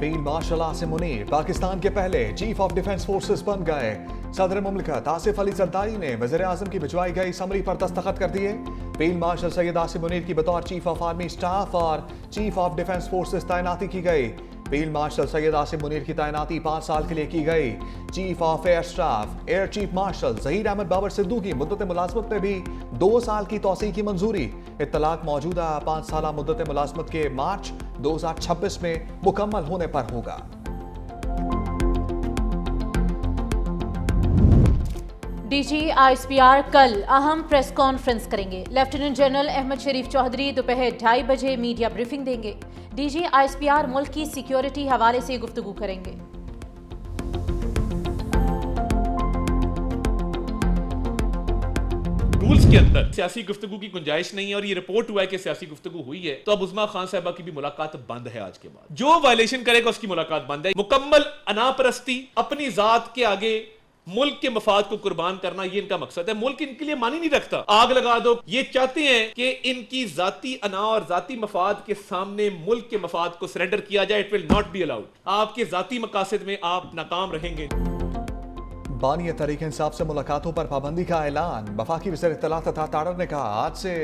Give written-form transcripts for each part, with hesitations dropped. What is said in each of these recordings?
Field marshal Asim Munir Pakistan के पहले chief of defence forces बन गए। सदर मुमलिकत आसिफ अली जरदारी ने वज़ीर आज़म की भिजवाई गई समरी पर दस्तखत कर दिए। फील्ड मार्शल सैयद आसिम मुनीर की बतौर चीफ ऑफ आर्मी स्टाफ और चीफ ऑफ डिफेंस फोर्सेस तैनाती की गई। फील्ड मार्शल सैयद आसिम मुनीर की तैनाती 5 साल के लिए की गई। Chief of air staff air chief marshal Zaheer Ahmed Babar Sidhu की मुद्दत मुलाजमत में भी 2 साल की तौसीह की मंजूरी। इत्तलाक मौजूदा 5 साल मुद्दत मुलाजमत के मार्च 2026 में मुकम्मल होने पर होगा। डीजी आईएसपीआर कल अहम प्रेस कॉन्फ्रेंस करेंगे। लेफ्टिनेंट जनरल अहमद शरीफ चौधरी दोपहर 2:30 बजे मीडिया ब्रीफिंग देंगे। डीजी आईएसपीआर मुल्क की सिक्योरिटी हवाले से गुफ्तगू करेंगे। रूल्स के अंदर सियासी गुफ्तगू की गुंजाइश नहीं है और ये रिपोर्ट हुआ है कि सियासी गुफ्तगू हुई है, तो अब उस्मा खान साहबा की भी मुलाकात बंद है। आज के बाद जो वायलेशन करेगा उसकी मुलाकात बंद है। मुकम्मल अनापरस्ती, अपनी जात के आगे मुल्क के मफाद को कुर्बान करना, ये इनका मकसद है। मुल्क इनके लिए मानी नहीं रखता। आग लगा दो। ये चाहते हैं कि इनकी जाती अना और जाती मफाद के सामने मुल्क के मफाद को सरेंडर किया जाए। It will not be allowed. आपके जाती मकासद में आप नाकाम रहेंगे। बानी तहरीक इंसाफ से मुलाकातों पर पाबंदी का ऐलान। वफाकी वज़ीर इत्तलात तथा ताड़र ने कहा आज से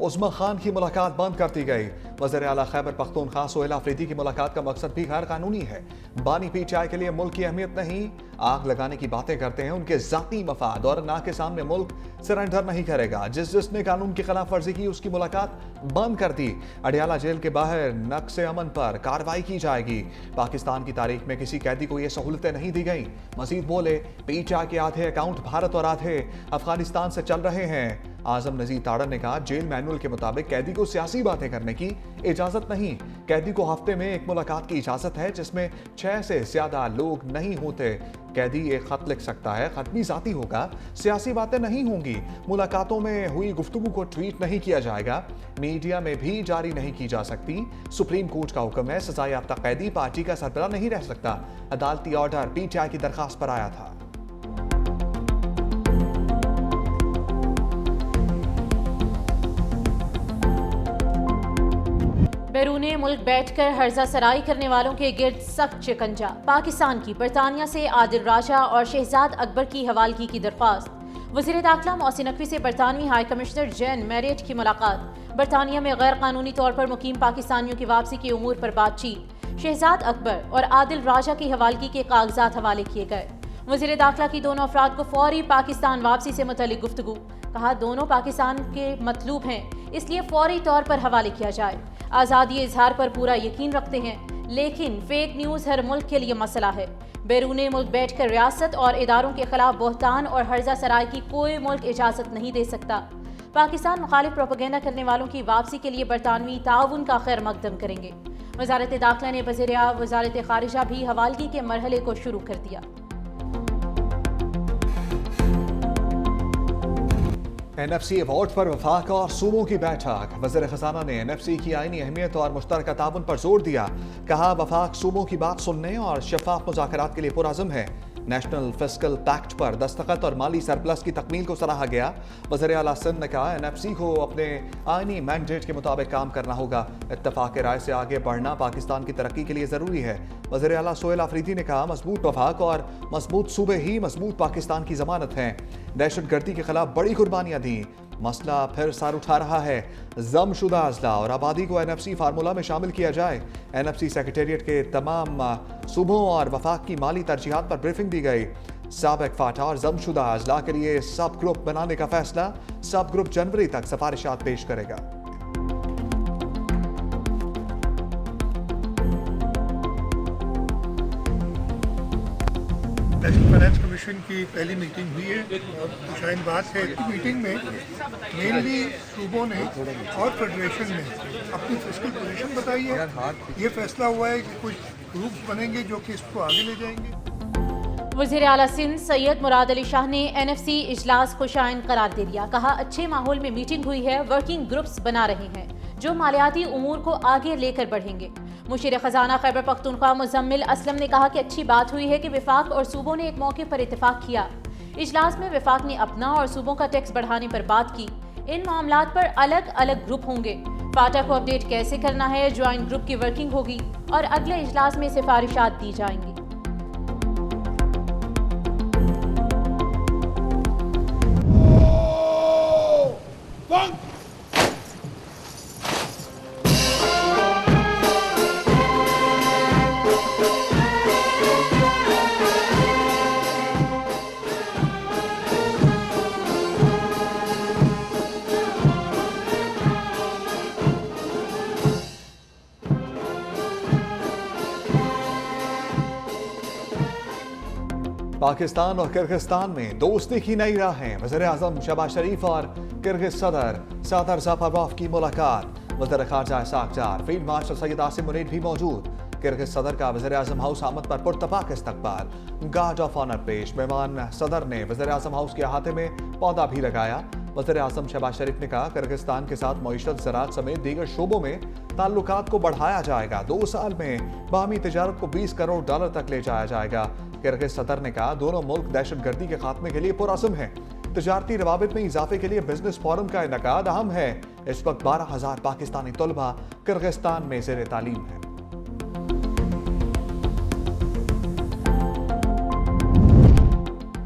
उस्मा खान की मुलाकात बंद कर दी गई। वज़ीर आला खैबर पख्तूनख्वा सोहेल आफरीदी की मुलाकात का मकसद भी गैर कानूनी है। बानी पीटीआई के लिए मुल्क की अहमियत नहीं, आग लगाने की बातें करते हैं। उनके जाती मफाद और ना के सामने मुल्क सरेंडर नहीं करेगा। जिसने कानून की खिलाफ वर्जी की उसकी मुलाकात बंद कर दी। अडियाला जेल के बाहर नक्शे अमन पर कार्रवाई की जाएगी। पाकिस्तान की तारीख में किसी कैदी को ये सहूलतें नहीं दी गई। मजीद बोले पीटीआई के आधे अकाउंट भारत और आधे अफगानिस्तान से चल रहे हैं। आजम नजीर ताड़र ने कहा जेल मैनुअल के मुताबिक कैदी को सियासी बातें करने की इजाजत नहीं। कैदी को हफ्ते में एक मुलाकात की इजाजत है जिसमें 6 से ज्यादा लोग नहीं होते। कैदी एक खत लिख सकता है, खत भी जाती होगा, सियासी बातें नहीं होंगी। मुलाकातों में हुई गुफ्तगू को ट्वीट नहीं किया जाएगा, मीडिया में भी जारी नहीं की जा सकती। सुप्रीम कोर्ट का हुक्म है, सजा याफ्ता कैदी पार्टी का सरबराह नहीं रह सकता। अदालती ऑर्डर पीटीआई की दरखास्त पर आया था। बैरूने मुल्क बैठकर हर्जा सराई करने वालों के गिर्द सख्त शिकंजा। पाकिस्तान की बरतानिया से आदिल राजा और शहजाद अकबर की हवालगी की दरख्वास्त। वज़ीर दाखिला मोहसिन नकवी से बरतानवी हाई कमिश्नर जैन मैरियट की मुलाकात। बरतानिया में गैर कानूनी तौर पर मुकीम पाकिस्तानियों की वापसी के उमूर पर बातचीत। शहजाद अकबर और आदिल राजा की हवालगी के कागजात हवाले किए गए। वज़ीर दाखिला की दोनों अफराद को फौरी पाकिस्तान वापसी से मुतल्लिक गुफ्तगू। कहा दोनों पाकिस्तान के मतलूब हैं, इसलिए फौरी तौर पर हवाले किया जाए। आज़ादी इजहार पर पूरा यकीन रखते हैं, लेकिन फेक न्यूज़ हर मुल्क के लिए मसला है। बैरूने मुल्क बैठकर रियासत और इदारों के खिलाफ बोहतान और हर्जा सराय की कोई मुल्क इजाज़त नहीं दे सकता। पाकिस्तान मुखालिफ प्रोपेगेंडा करने वालों की वापसी के लिए बरतानवी ताउन का खैर मकदम करेंगे। वजारत दाखिला ने वजारत खारिजा भी हवालगी के मरहले को शुरू कर दिया। एनएफसी अवार्ड पर वफाक और सूबों की बैठक। वज़ीर खजाना ने एनएफसी की आईनी अहमियत और मुश्तरका ताउन पर जोर दिया। कहा वफाक सूबों की बात सुनने और शफाफ मुज़ाकरात के लिए पुरअज़्म है। नेशनल फिस्कल पैक्ट पर दस्तखत और माली सरप्लस की तकमील को सराहा गया। वज़ीर आला सिंध ने कहा एनएफसी को अपने आईनी मैंडेट के मुताबिक काम करना होगा। इत्तफाक राय से आगे बढ़ना पाकिस्तान की तरक्की के लिए ज़रूरी है। वज़ीर आला सोहेल आफरीदी ने कहा मजबूत वफाक और मजबूत सूबे ही मजबूत पाकिस्तान की जमानत हैं। दहशतगर्दी के खिलाफ बड़ी कुर्बानियाँ दी। मसला फिर सार उठा रहा है। जमशुदा अजला और आबादी को एनएफसी फार्मूला में शामिल किया जाए। एनएफसी सेक्रेटेरिएट के तमाम सूबों और वफाक की माली तरजीहात पर ब्रीफिंग दी गई। साबिक फाटा और जमशुदा अजला के लिए सब ग्रुप बनाने का फैसला। सब ग्रुप जनवरी तक सिफारिशात पेश करेगा। नेशनल फाइनेंस कमीशन की पहली मीटिंग हुई है और शायद बात है कि मीटिंग में मेनली सूबों ने और फेडरेशन ने अपनी फिस्कल पोजीशन बताई है। ये फैसला हुआ है कि कुछ ग्रुप बनेंगे जो कि इसको आगे ले जाएंगे। वज़ीर आला सिंध सैयद मुराद अली शाह ने एनएफसी इजलास को शाइन करार दे दिया। कहा अच्छे माहौल में मीटिंग हुई है, वर्किंग ग्रुप्स बना रहे हैं जो मालियाती उमूर को आगे लेकर बढ़ेंगे। मुशीर खजाना खैबर पख्तूनख्वा मुजम्मिल असलम ने कहा कि अच्छी बात हुई है कि विफाक और सूबों ने एक मौके पर इत्तेफाक किया। इजलास में विफाक ने अपना और सूबों का टैक्स बढ़ाने पर बात की। इन मामलात पर अलग अलग ग्रुप होंगे। फाटा को अपडेट कैसे करना है, ज्वाइंट ग्रुप की वर्किंग होगी और अगले इजलास में सिफारिशात दी जाएंगी। पाकिस्तान और किर्गिस्तान में दोस्ती की नई राहें। वज़ीर-ए-आज़म शहबाज शरीफ और किर्गिज सदर सादर जाफारोव की मुलाकात। वज़ीर ख़ारजा इसाक डार, फील्ड मार्शल सैयद आसिम मुनीर भी मौजूद। किर्गिज सदर का वज़ीर-ए-आज़म हाउस आमद पर पुरतपाक इस्तकबाल। गार्ड ऑफ ऑनर पेश। मेहमान सदर ने वज़ीर-ए-आज़म हाउस के अहाते में पौधा भी लगाया। वज़ीर-ए-आज़म शहबाज शरीफ ने कहा, किर्गिस्तान के साथ मईशत, ज़राअत समेत दीगर शोबों में ताल्लुकात को बढ़ाया जाएगा। 2 साल में बाहमी तजारत को $20 करोड़ तक ले जाया जाएगा। किर्गिज सदर ने कहा, दोनों मुल्क दहशतगर्दी के खात्मे के लिए पुरअज़्म हैं। तजारती रवाबित में इजाफे के लिए बिजनेस फोरम का इनकाद अहम है। इस वक्त 12,000 पाकिस्तानी तलबा किर्गिस्तान में ज़ेर तालीम है।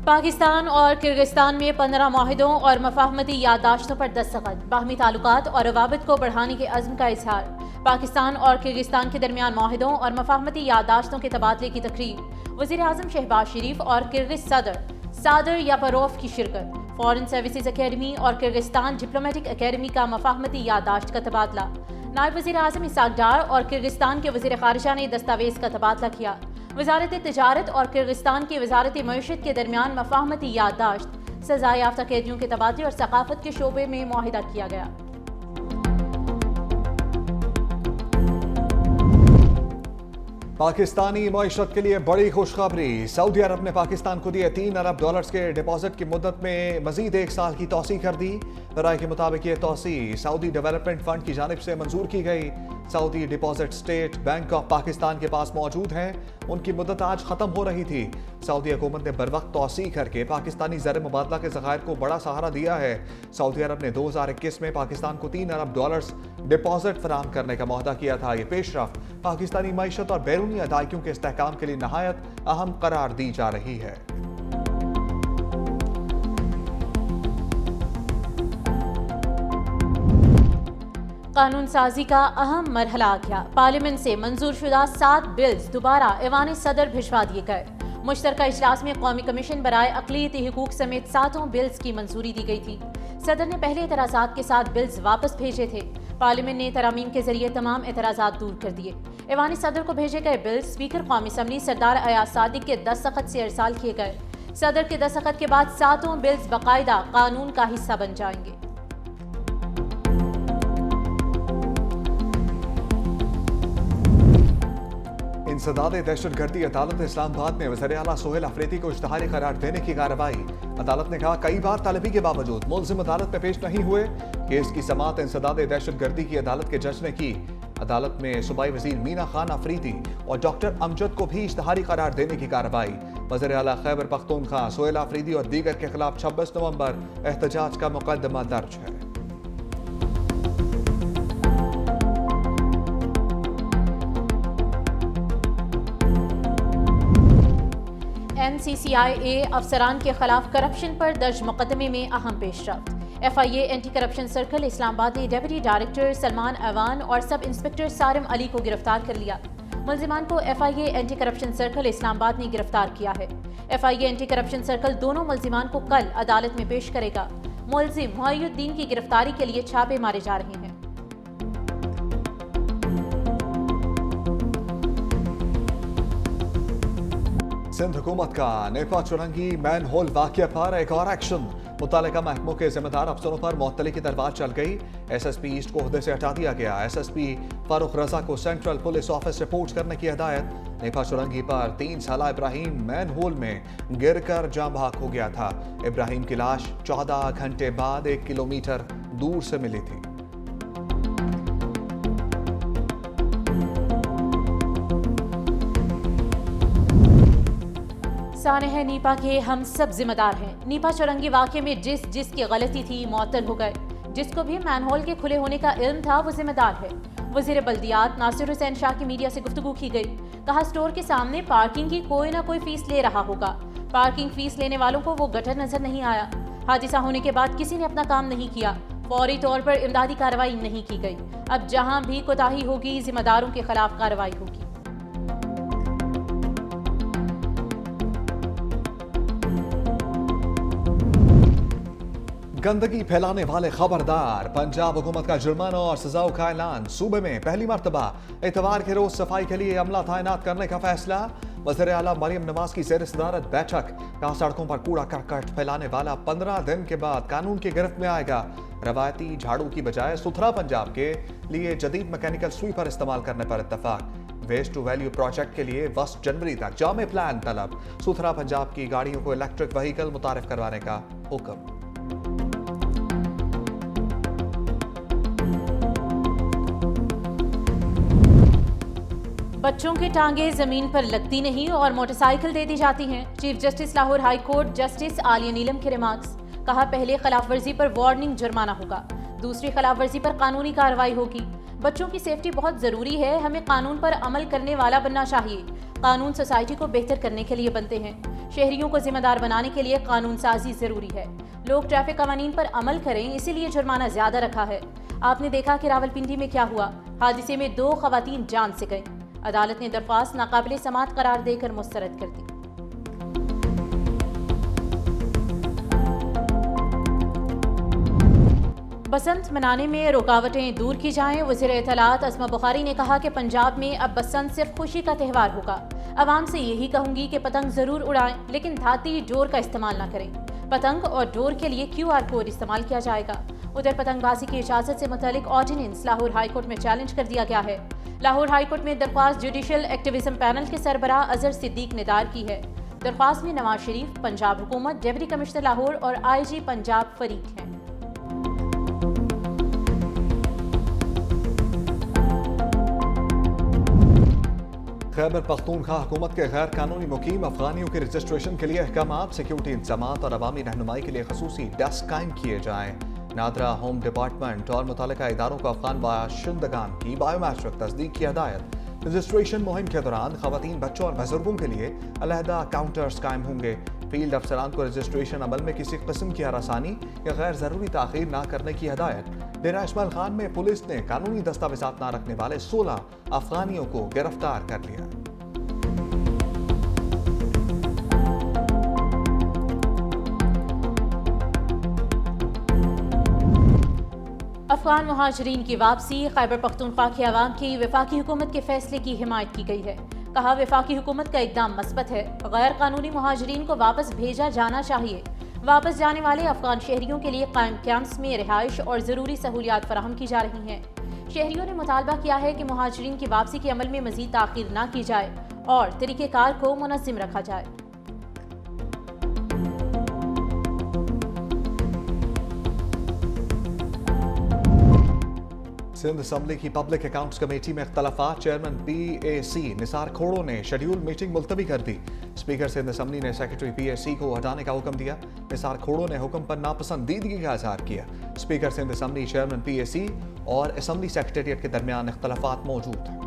पाकिस्तान और किर्गिस्तान में 15 मुआहिदों और मफाहमती याददाश्तों पर दस्तखत। बाहमी ताल्लुकात और रवाबित को बढ़ाने के अज़्म का इजहार। पाकिस्तान और किर्गिस्तान के दरमियान मुआहिदों और मफाहमती याददाश्तों के तबादले की तकरीब। वज़ीर-ए-आज़म शहबाज शरीफ और किर्गिज सदर सादर यापरोव की शिरकत। फॉरेन सर्विसेज अकेडमी और किर्गिस्तान डिप्लोमेटिक अकेडमी का मफाहमती याददाश्त का तबादला। नायब वज़ीर-ए-आज़म इसाक डार और किर्गिस्तान के वज़ीर ख़ारिजा ने दस्तावेज़ का तबादला किया। वज़ारत तिजारत और किर्गिस्तान की वज़ारत मईशत के दरमियान मफाहमती याददाश्त। सज़ा याफ्ता कैदियों के तबादले और सकाफत के शोबे में मुआहिदा किया गया। पाकिस्तानी मईशत के लिए बड़ी खुशखबरी। सऊदी अरब ने पाकिस्तान को दिए $3 अरब के डिपॉजिट की मुद्दत में मजीद 1 साल की तौसी कर दी। राय के मुताबिक ये तौसी सऊदी डेवलपमेंट फंड की जानिब से मंजूर की गई। Saudi deposit state bank of Pakistan के पास मौजूद हैं। उनकी मुद्दत आज खत्म हो रही थी। सऊदी हुकूमत ने बरवक्त तौसी करके पाकिस्तानी ज़र मुबादला के ज़खायर को बड़ा सहारा दिया है। सऊदी अरब ने 2021 में पाकिस्तान को $3 अरब डिपॉजिट फराहम करने का मुआहदा किया था। ये पेशरफ्त पाकिस्तानी मईशत और बैरूनी अदायगियों के इस्तेहकाम के लिए नहायत अहम करार दी जा रही है। कानून साजी का अहम मरहला आ गया। पार्लियामेंट से मंजूर शुदा 7 बिल्स दोबारा ऐवान सदर भिजवा दिए गए। मुश्तरका इजलास में कौमी कमीशन बराए अक़लियती हुकूक समेत 7 बिल्स की मंजूरी दी गई थी। सदर ने पहले एतराज़ात के साथ बिल्स वापस भेजे थे। पार्लियामेंट ने तरामीम के जरिए तमाम एतराज़ात दूर कर दिए। ऐवान सदर को भेजे गए बिल्स स्पीकर कौमी असम्बली सरदार अयाज सादिक के दस्तखत से इरसाल किए गए। सदर के दस्तखत के बाद 7 बिल्स बाकायदा कानून का हिस्सा बन जाएंगे। इंसदाद दहशतगर्दी अदालत इस्लामाबाद में वज़ीर आला सोहेल अफरीदी को इश्तिहारी करार देने की कार्रवाई। अदालत ने कहा, कई बार तलबी के बावजूद मुल्ज़िम अदालत में पेश नहीं हुए। केस की समाअत इंसदाद दहशतगर्दी की अदालत के जज ने की। अदालत में सूबाई वज़ीर मीना खान अफरीदी और डॉक्टर अमजद को भी इश्तिहारी करार देने की कार्रवाई। वज़ीर आला खैबर पख्तूनख्वा सोहेल अफरीदी और दीगर के खिलाफ 26 नवंबर एहतजाज का मुकदमा दर्ज है। NCCIA अफसरान के खिलाफ करप्शन पर दर्ज मुकदमे में अहम पेशरफ्त। FIA anti corruption circle Islamabad ने डेप्यूटी डायरेक्टर सलमान अवान और सब इंस्पेक्टर सारिम अली को गिरफ्तार कर लिया। मुल्जिमान को FIA anti corruption circle Islamabad ने गिरफ्तार किया है। FIA एंटी करप्शन सर्कल दोनों मुल्जिमान को कल अदालत में पेश करेगा। मुल्जिम मुहय्युद्दीन की गिरफ्तारी के लिए छापे मारे जा रहे हैं। सिंध हुकूमत का नेपा चुरंगी मैन होल वाक़या पर एक और एक्शन। मुतल्लिका महकमों के जिम्मेदार अफसरों पर मुअत्तली की दरबार चल गई। SSP ईस्ट को ओहदे से हटा दिया गया। SSP फारूक रजा को सेंट्रल पुलिस ऑफिस रिपोर्ट करने की हिदायत। नेपा चुरंगी पर 3 साला इब्राहिम मैन होल में गिरकर जाँ बहक हो गया था। इब्राहिम की लाश 14 घंटे बाद 1 किलोमीटर दूर से मिली थी। सानह नीपा के हम सब जिम्मेदार हैं। नीपा चुरंगी वाक़े में जिसकी गलती थी मुअत्तल हो गए। जिसको भी मैनहोल के खुले होने का इल्म था वो जिम्मेदार है। वज़ीर बल्दियात नासिर हुसैन शाह की मीडिया से गुफ्तगू की गई। कहा स्टोर के सामने पार्किंग की कोई ना कोई फीस ले रहा होगा। पार्किंग फीस लेने वालों को वो गटर नजर नहीं आया। हादसा होने के बाद किसी ने अपना काम नहीं किया। फौरी तौर पर इमदादी कार्रवाई नहीं की गई। अब जहां भी कोताही होगी जिम्मेदारों के खिलाफ कार्रवाई होगी। गंदगी फैलाने वाले खबरदार, पंजाब हुकूमत का जुर्माना और सजाओं का ऐलान। सूबे में पहली मर्तबा इतवार के रोज सफाई के लिए अमला तैनात करने का फैसला। वज़ीर आला मरियम नवाज की ज़ेर सदारत बैठक। कहा सड़कों पर कूड़ा करकट फैलाने वाला 15 दिन के बाद कानून की गिरफ्त में आएगा। रवायती झाड़ू की बजाय सुथरा पंजाब के लिए जदीद मैकेनिकल स्वीपर इस्तेमाल करने पर इत्तफाक। वेस्ट टू वैल्यू प्रोजेक्ट के लिए 1 जनवरी तक जामे प्लान तलब। सुथरा पंजाब की गाड़ियों को इलेक्ट्रिक व्हीकल मुतारिफ करवाने का हुक्म। बच्चों की टांगे जमीन पर लगती नहीं और मोटरसाइकिल दे दी जाती हैं। Chief justice Lahore high court justice Aliya Neelum के रिमार्क्स। कहा पहले खिलाफ वर्जी पर वार्निंग जुर्माना होगा, दूसरी खिलाफ वर्जी पर कानूनी कार्रवाई होगी। बच्चों की सेफ्टी बहुत जरूरी है। हमें कानून पर अमल करने वाला बनना चाहिए। कानून सोसाइटी को बेहतर करने के लिए बनते हैं। शहरियों को जिम्मेदार बनाने के लिए कानून साजी जरूरी है। लोग ट्रैफिक कवानीन पर अमल करें, इसीलिए जुर्माना ज्यादा रखा है। आपने देखा कि रावलपिंडी में क्या हुआ। हादसे में 2 खवातीन जान से गईं। अदालत ने दरख्वास्त नाकाबिले समात करार देकर मुस्तरद कर दी। बसंत मनाने में रुकावटें दूर की जाएं। वज़ीर इत्तलात अस्मा बुखारी ने कहा कि पंजाब में अब बसंत सिर्फ खुशी का त्यौहार होगा। अवाम से यही कहूंगी कि पतंग जरूर उड़ाएं, लेकिन धाती डोर का इस्तेमाल न करें। पतंग और डोर के लिए QR कोड इस्तेमाल किया जाएगा। उधर पतंगबाजी की इजाजत से मुतालिक ऑर्डिनेंस लाहौर हाईकोर्ट में चैलेंज कर दिया गया है। लाहौर हाईकोर्ट में दरख्वास्त जुडिशल एक्टिविज्म पैनल के सरबराह अजहर सिद्दीक ने दायर की है। दरख्वास्त में नवाज शरीफ, पंजाब हुकूमत, डिप्टी कमिश्नर लाहौर और IG पंजाब फरीक हैं। खैबर पख्तूनख्वा हुकूमत के गैर कानूनी मुकीम अफगानियों के रजिस्ट्रेशन के लिए अहकामात, सिक्योरिटी इंतजामात और अवामी रहनुमाई के लिए खसूसी डेस्क कायम किए जाएँ। नादरा होम डिपार्टमेंट और मुतल्लिका इदारों को अफगान बाशिंदगान की बायोमेट्रिक तस्दीक की हदायत। रजिस्ट्रेशन मुहिम के दौरान खवातीन, बच्चों और बुजुर्गों के लिए अलहदा काउंटर्स कायम होंगे। फील्ड अफसरान को रजिस्ट्रेशन अमल में किसी किस्म की हरासानी या गैर ज़रूरी ताख़ीर न करने की हदायत। डेरा इस्माइल खान में पुलिस ने कानूनी दस्तावेजात न रखने वाले 16 अफगानियों को गिरफ्तार कर लिया। अफगान मुहाजिरीन की वापसी। खैबर पख्तूनख्वा के अवाम की वफाकी हुकूमत के फैसले की हिमायत की गई है। कहा वफाकी हुकूमत का इकदाम मस्बत है। गैर कानूनी मुहाजिरीन को वापस भेजा जाना चाहिए। वापस जाने वाले अफगान शहरियों के लिए कायम कैंप्स में रिहाइश और ज़रूरी सहूलियात फराहम की जा रही हैं। शहरियों ने मुतालबा किया है कि मुहाजिरीन की वापसी के अमल में मज़ीद ताख़ीर न की जाए और तरीक़ेकार को मुनज़्ज़म रखा जाए। सिंध असम्बली की पब्लिक अकाउंट्स कमेटी में इख्तलाफात। चेयरमैन PAC निसार खोड़ो ने शेड्यूल मीटिंग मुलतवी कर दी। स्पीकर सिंध असम्बली ने सेक्रेटरी PAC को हटाने का हुक्म दिया। निसार खोड़ो ने हुक्म पर नापसंदीदगी का इजहार किया। Speaker Sindh assembly, chairman PAC और असम्बली सेक्रेटेरिएट के दरमियान इख्तलाफात मौजूद हैं।